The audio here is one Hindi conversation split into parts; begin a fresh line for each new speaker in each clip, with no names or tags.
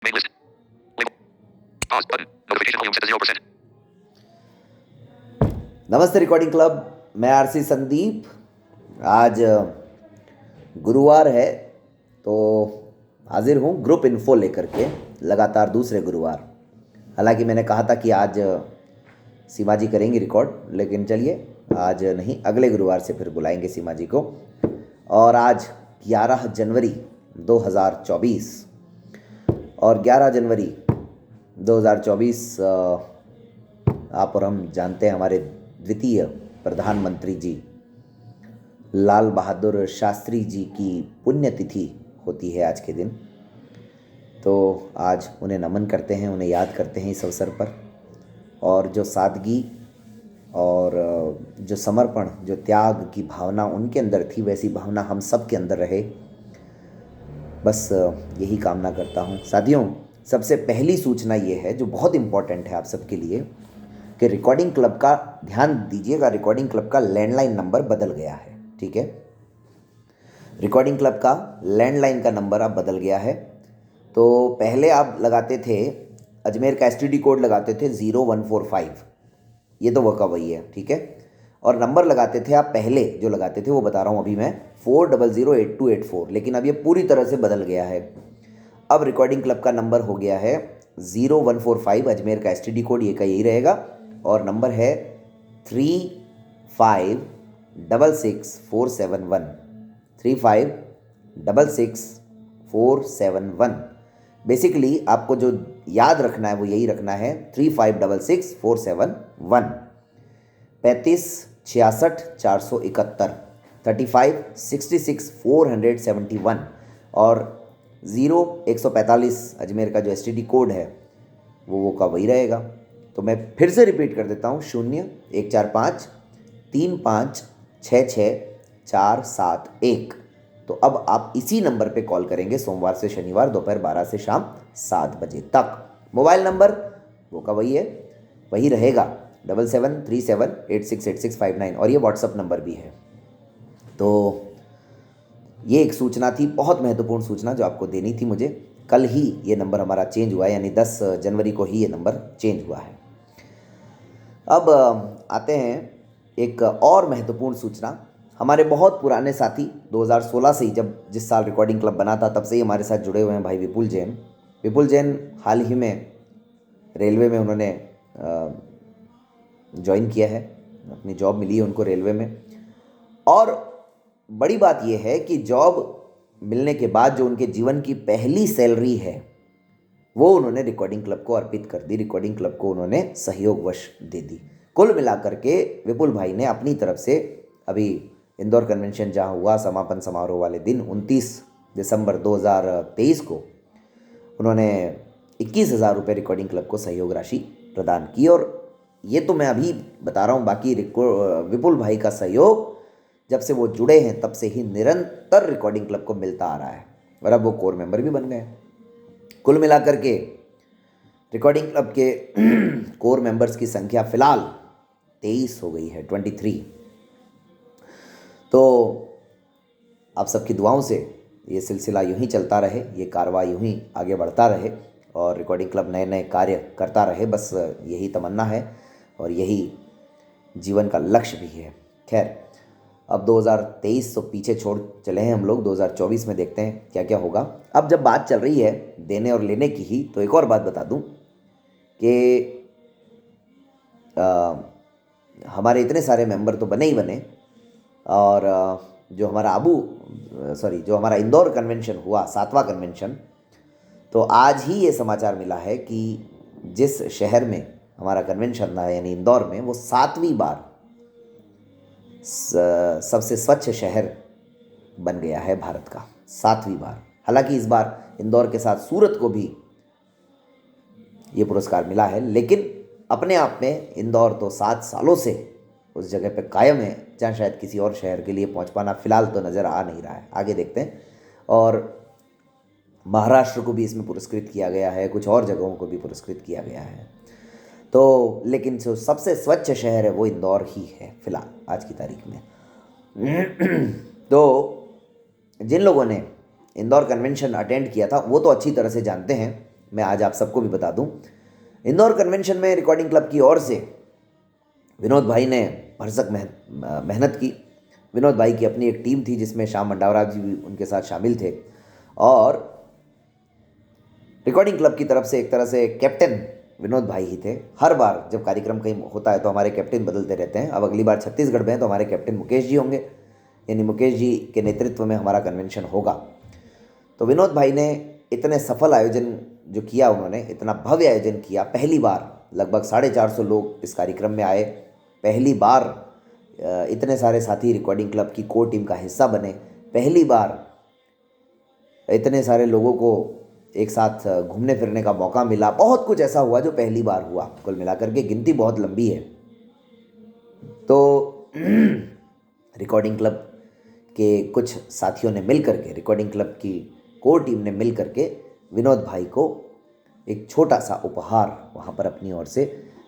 Main list. Label. Pause button. Notification volume set to 0%.
नमस्ते रिकॉर्डिंग क्लब। मैं आरसी संदीप। आज गुरुवार है तो हाजिर हूँ ग्रुप इन्फो लेकर के, लगातार दूसरे गुरुवार। हालांकि मैंने कहा था कि आज सीमा जी करेंगी रिकॉर्ड, लेकिन चलिए आज नहीं, अगले गुरुवार से फिर बुलाएंगे सीमा जी को। और आज 11 जनवरी 2024 और 11 जनवरी 2024 आप और हम जानते हैं हमारे द्वितीय प्रधानमंत्री जी लाल बहादुर शास्त्री जी की पुण्यतिथि होती है आज के दिन। तो आज उन्हें नमन करते हैं, उन्हें याद करते हैं इस अवसर पर। और जो सादगी और जो समर्पण, जो त्याग की भावना उनके अंदर थी, वैसी भावना हम सब के अंदर रहे, बस यही कामना करता हूँ। साथियों, सबसे पहली सूचना ये है जो बहुत इम्पॉर्टेंट है आप सबके लिए कि रिकॉर्डिंग क्लब का ध्यान दीजिएगा, रिकॉर्डिंग क्लब का लैंडलाइन नंबर बदल गया है। ठीक है, रिकॉर्डिंग क्लब का लैंडलाइन का नंबर अब बदल गया है। तो पहले आप लगाते थे, अजमेर का एसटीडी कोड लगाते थे 0145, ये तो वो का वही है। ठीक है, और नंबर लगाते थे आप, पहले जो लगाते थे वो बता रहा हूँ अभी मैं, 4008284, लेकिन अब ये पूरी तरह से बदल गया है। अब रिकॉर्डिंग क्लब का नंबर हो गया है 0145, अजमेर का एसटीडी कोड ये का यही रहेगा, और नंबर है 35666471, 35666471। बेसिकली आपको जो याद रखना है वो यही रखना है, 35666471, 35666471, 35666471, और 0145 अजमेर का जो एसटीडी कोड है वो का वही रहेगा। तो मैं फिर से रिपीट कर देता हूँ, 0145366471। तो अब आप इसी नंबर पे कॉल करेंगे सोमवार से शनिवार दोपहर 12 से शाम 7 बजे तक। मोबाइल नंबर वो का वही है, वही रहेगा, 7737868659, और ये व्हाट्सअप नंबर भी है। तो ये एक सूचना थी, बहुत महत्वपूर्ण सूचना जो आपको देनी थी मुझे। कल ही ये नंबर हमारा चेंज हुआ है, यानी 10 जनवरी को ही ये नंबर चेंज हुआ है। अब आते हैं एक और महत्वपूर्ण सूचना। हमारे बहुत पुराने साथी 2016 से ही, जब जिस साल रिकॉर्डिंग क्लब बना था तब से ही हमारे साथ जुड़े हुए हैं भाई विपुल जैन। विपुल जैन हाल ही में रेलवे में उन्होंने ज्वाइन किया है, अपनी जॉब मिली है उनको रेलवे में। और बड़ी बात यह है कि जॉब मिलने के बाद जो उनके जीवन की पहली सैलरी है वो उन्होंने रिकॉर्डिंग क्लब को अर्पित कर दी, रिकॉर्डिंग क्लब को उन्होंने सहयोगवश दे दी। कुल मिलाकर के विपुल भाई ने अपनी तरफ से अभी इंदौर कन्वेंशन जहाँ हुआ समापन समारोह वाले दिन 29 दिसंबर 2023 को उन्होंने 21,000 रुपये रिकॉर्डिंग क्लब को सहयोग राशि प्रदान की। और ये तो मैं अभी बता रहा हूँ, बाकी विपुल भाई का सहयोग जब से वो जुड़े हैं तब से ही निरंतर रिकॉर्डिंग क्लब को मिलता आ रहा है, और अब वो कोर मेंबर भी बन गए। कुल मिलाकर के रिकॉर्डिंग क्लब के कोर मेंबर्स की संख्या फिलहाल 23 हो गई है, 23। तो आप सबकी दुआओं से ये सिलसिला यूं ही चलता रहे, ये कारवा यूं ही आगे बढ़ता रहे, और रिकॉर्डिंग क्लब नए नए कार्य करता रहे, बस यही तमन्ना है और यही जीवन का लक्ष्य भी है। खैर, अब 2023 तो पीछे छोड़ चले हैं हम लोग, 2024 में देखते हैं क्या क्या होगा। अब जब बात चल रही है देने और लेने की ही, तो एक और बात बता दूं कि हमारे इतने सारे मेंबर तो बने ही बने, और जो हमारा जो हमारा इंदौर कन्वेंशन हुआ, 7वां कन्वेंशन, तो आज ही ये समाचार मिला है कि जिस शहर में हमारा कन्वेंशन था यानी इंदौर में, वो 7वीं बार सबसे स्वच्छ शहर बन गया है भारत का, 7वीं बार। हालांकि इस बार इंदौर के साथ सूरत को भी ये पुरस्कार मिला है, लेकिन अपने आप में इंदौर तो 7 सालों से उस जगह पे कायम है जहाँ शायद किसी और शहर के लिए पहुँच पाना फिलहाल तो नज़र आ नहीं रहा है। आगे देखते हैं। और महाराष्ट्र को भी इसमें पुरस्कृत किया गया है, कुछ और जगहों को भी पुरस्कृत किया गया है। तो लेकिन जो सबसे स्वच्छ शहर है वो इंदौर ही है फिलहाल आज की तारीख में। तो जिन लोगों ने इंदौर कन्वेंशन अटेंड किया था वो तो अच्छी तरह से जानते हैं मैं आज आप सबको भी बता दूं। इंदौर कन्वेंशन में रिकॉर्डिंग क्लब की ओर से विनोद भाई ने भरसक मेहनत की। विनोद भाई की अपनी एक टीम थी जिसमें श्याम मंडावरा जी भी उनके साथ शामिल थे, और रिकॉर्डिंग क्लब की तरफ से एक तरह से कैप्टन विनोद भाई ही थे। हर बार जब कार्यक्रम कहीं होता है तो हमारे कैप्टन बदलते रहते हैं। अब अगली बार छत्तीसगढ़ में है तो हमारे कैप्टन मुकेश जी होंगे, यानी मुकेश जी के नेतृत्व में हमारा कन्वेंशन होगा। तो विनोद भाई ने इतने सफल आयोजन जो किया, उन्होंने इतना भव्य आयोजन किया। पहली बार लगभग 450 लोग इस कार्यक्रम में आए। पहली बार इतने सारे साथी रिकॉर्डिंग क्लब की कोर टीम का हिस्सा बने। पहली बार इतने सारे लोगों को एक साथ घूमने फिरने का मौका मिला। बहुत कुछ ऐसा हुआ जो पहली बार हुआ। कुल मिलाकर के गिनती बहुत लंबी है। तो रिकॉर्डिंग क्लब के कुछ साथियों ने मिल करके, रिकॉर्डिंग क्लब की कोर टीम ने मिल करके विनोद भाई को एक छोटा सा उपहार वहाँ पर अपनी ओर से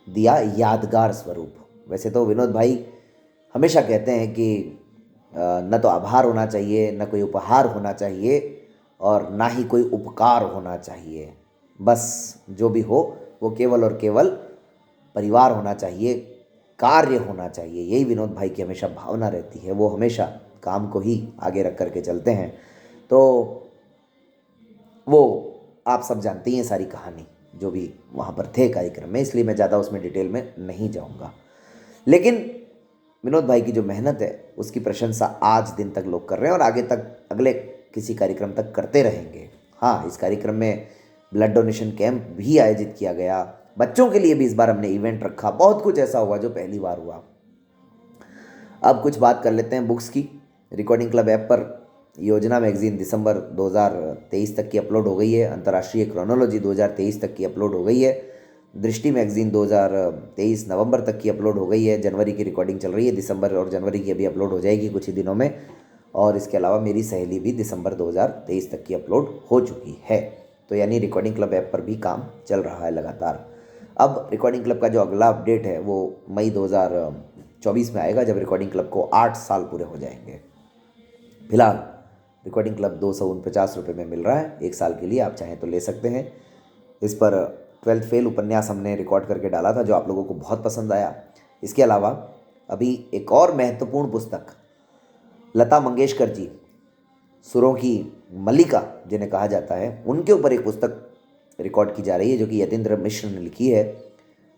दिया, यादगार स्वरूप। वैसे तो विनोद भाई हमेशा कहते हैं कि न तो आभार होना चाहिए, न कोई उपहार होना चाहिए, और ना ही कोई उपकार होना चाहिए। बस जो भी हो वो केवल और केवल परिवार होना चाहिए, कार्य होना चाहिए। यही विनोद भाई की हमेशा भावना रहती है। वो हमेशा काम को ही आगे रख करके चलते हैं। तो वो आप सब जानते ही हैं सारी कहानी जो भी वहाँ पर थे कार्यक्रम में, इसलिए मैं ज़्यादा उसमें डिटेल में नहीं जाऊँगा। लेकिन विनोद भाई की जो मेहनत है उसकी प्रशंसा आज दिन तक लोग कर रहे हैं और आगे तक अगले किसी कार्यक्रम तक करते रहेंगे। हाँ, इस कार्यक्रम में ब्लड डोनेशन कैंप भी आयोजित किया गया। बच्चों के लिए भी इस बार हमने इवेंट रखा। बहुत कुछ ऐसा हुआ जो पहली बार हुआ। अब कुछ बात कर लेते हैं बुक्स की। रिकॉर्डिंग क्लब ऐप पर योजना मैगजीन दिसंबर 2023 तक की अपलोड हो गई है। अंतर्राष्ट्रीय क्रोनोलॉजी 2023 तक की अपलोड हो गई है। दृष्टि मैगजीन 2023 नवंबर तक की अपलोड हो गई है। जनवरी की रिकॉर्डिंग चल रही है, दिसंबर और जनवरी की अभी अपलोड हो जाएगी कुछ ही दिनों में। और इसके अलावा मेरी सहेली भी दिसंबर 2023 तक की अपलोड हो चुकी है। तो यानी रिकॉर्डिंग क्लब ऐप पर भी काम चल रहा है लगातार। अब रिकॉर्डिंग क्लब का जो अगला अपडेट है वो मई 2024 में आएगा, जब रिकॉर्डिंग क्लब को 8 साल पूरे हो जाएंगे। फिलहाल रिकॉर्डिंग क्लब 249 रुपये में मिल रहा है 1 साल के लिए। आप चाहें तो ले सकते हैं। इस पर 12th फेल उपन्यास हमने रिकॉर्ड करके डाला था जो आप लोगों को बहुत पसंद आया। इसके अलावा अभी एक और महत्वपूर्ण पुस्तक, लता मंगेशकर जी, सुरों की मल्लिका जिन्हें कहा जाता है, उनके ऊपर एक पुस्तक रिकॉर्ड की जा रही है जो कि यतीन्द्र मिश्र ने लिखी है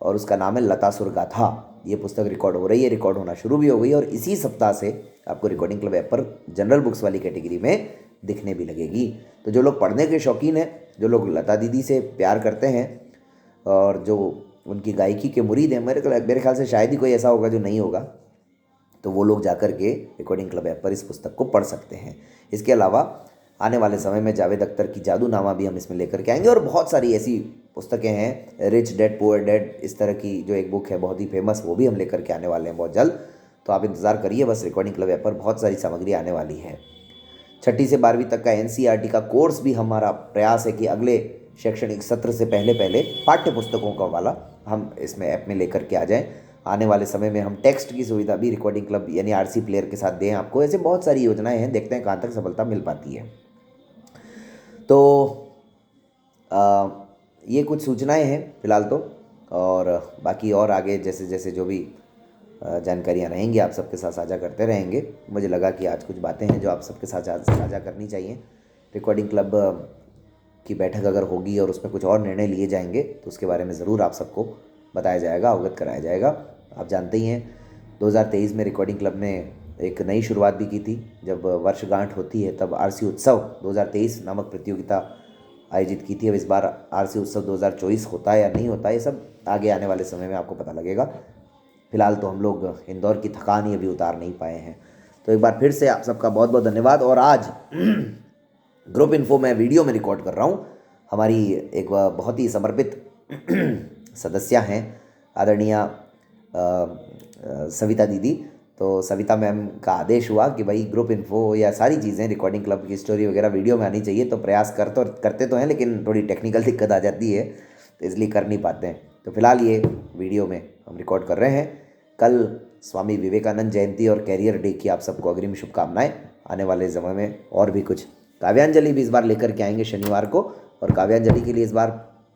और उसका नाम है लता सुर गाथा। ये पुस्तक रिकॉर्ड हो रही है, रिकॉर्ड होना शुरू भी हो गई और इसी सप्ताह से आपको रिकॉर्डिंग क्लब ऐप पर जनरल बुक्स वाली कैटेगरी में दिखने भी लगेगी। तो जो लोग पढ़ने के शौकीन हैं, जो लोग लता दीदी से प्यार करते हैं और जो उनकी गायकी के मुरीद हैं, मेरे ख्याल से शायद ही कोई ऐसा होगा जो नहीं होगा, तो वो लोग जाकर के रिकॉर्डिंग क्लब ऐप पर इस पुस्तक को पढ़ सकते हैं। इसके अलावा आने वाले समय में जावेद अख्तर की जादूनामा भी हम इसमें लेकर के आएंगे और बहुत सारी ऐसी पुस्तकें हैं, रिच डैड पुअर डैड, इस तरह की जो एक बुक है बहुत ही फेमस, वो भी हम लेकर के आने वाले हैं बहुत जल्द। तो आप इंतज़ार करिए बस, रिकॉर्डिंग क्लब ऐप पर बहुत सारी सामग्री आने वाली है। 6ठी से 12वीं तक का NCERT का कोर्स भी हमारा प्रयास है कि अगले शैक्षणिक सत्र से पहले पाठ्य पुस्तकों का वाला हम इसमें ऐप में लेकर के आ जाएं। आने वाले समय में हम टेक्स्ट की सुविधा भी रिकॉर्डिंग क्लब यानी RC प्लेयर के साथ दें आपको। ऐसे बहुत सारी योजनाएं हैं, देखते हैं कहाँ तक सफलता मिल पाती है। तो ये कुछ सूचनाएं हैं फिलहाल तो, और बाकी और आगे जैसे जैसे जो भी जानकारियाँ रहेंगी आप सबके साथ साझा करते रहेंगे। मुझे लगा कि आज कुछ बातें हैं जो आप सबके साथ साझा करनी चाहिए। रिकॉर्डिंग क्लब की बैठक अगर होगी और उसमें कुछ और निर्णय लिए जाएंगे तो उसके बारे में ज़रूर आप सबको बताया जाएगा, अवगत कराया जाएगा। आप जानते ही हैं 2023 में रिकॉर्डिंग क्लब ने एक नई शुरुआत भी की थी। जब वर्षगांठ होती है तब RC उत्सव 2023 नामक प्रतियोगिता आयोजित की थी। अब इस बार RC उत्सव 2024 होता है या नहीं होता है, ये सब आगे आने वाले समय में आपको पता लगेगा। फिलहाल तो हम लोग इंदौर की थकान ही अभी उतार नहीं पाए हैं। तो एक बार फिर से आप सबका बहुत बहुत धन्यवाद। और आज ग्रुप इन्फो मैं वीडियो में रिकॉर्ड कर रहा हूँ। हमारी एक बहुत ही समर्पित सदस्य हैं आदरणीय सविता दीदी। तो सविता मैम का आदेश हुआ कि भाई ग्रुप इन्फो या सारी चीज़ें रिकॉर्डिंग क्लब की स्टोरी वगैरह वीडियो में आनी चाहिए। तो प्रयास करते तो हैं लेकिन थोड़ी टेक्निकल दिक्कत आ जाती है तो इसलिए कर नहीं पाते हैं। तो फिलहाल ये वीडियो में हम रिकॉर्ड कर रहे हैं। कल स्वामी विवेकानंद जयंती और कैरियर डे की आप सबको अग्रिम शुभकामनाएं। आने वाले समय में और भी कुछ काव्यांजलि भी इस बार लेकर के आएंगे शनिवार को, और काव्यांजलि के लिए इस बार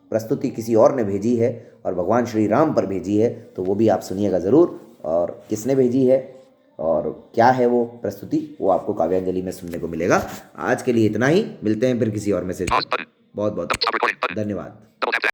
प्रस्तुति किसी और ने भेजी है और भगवान श्री राम पर भेजी है, तो वो भी आप सुनिएगा ज़रूर। और किसने भेजी है और क्या है वो प्रस्तुति, वो आपको काव्यांजलि में सुनने को मिलेगा। आज के लिए इतना ही, मिलते हैं फिर किसी और मैसेज में।
Pause button.
बहुत बहुत
Stop recording button.
धन्यवाद।
Double tap to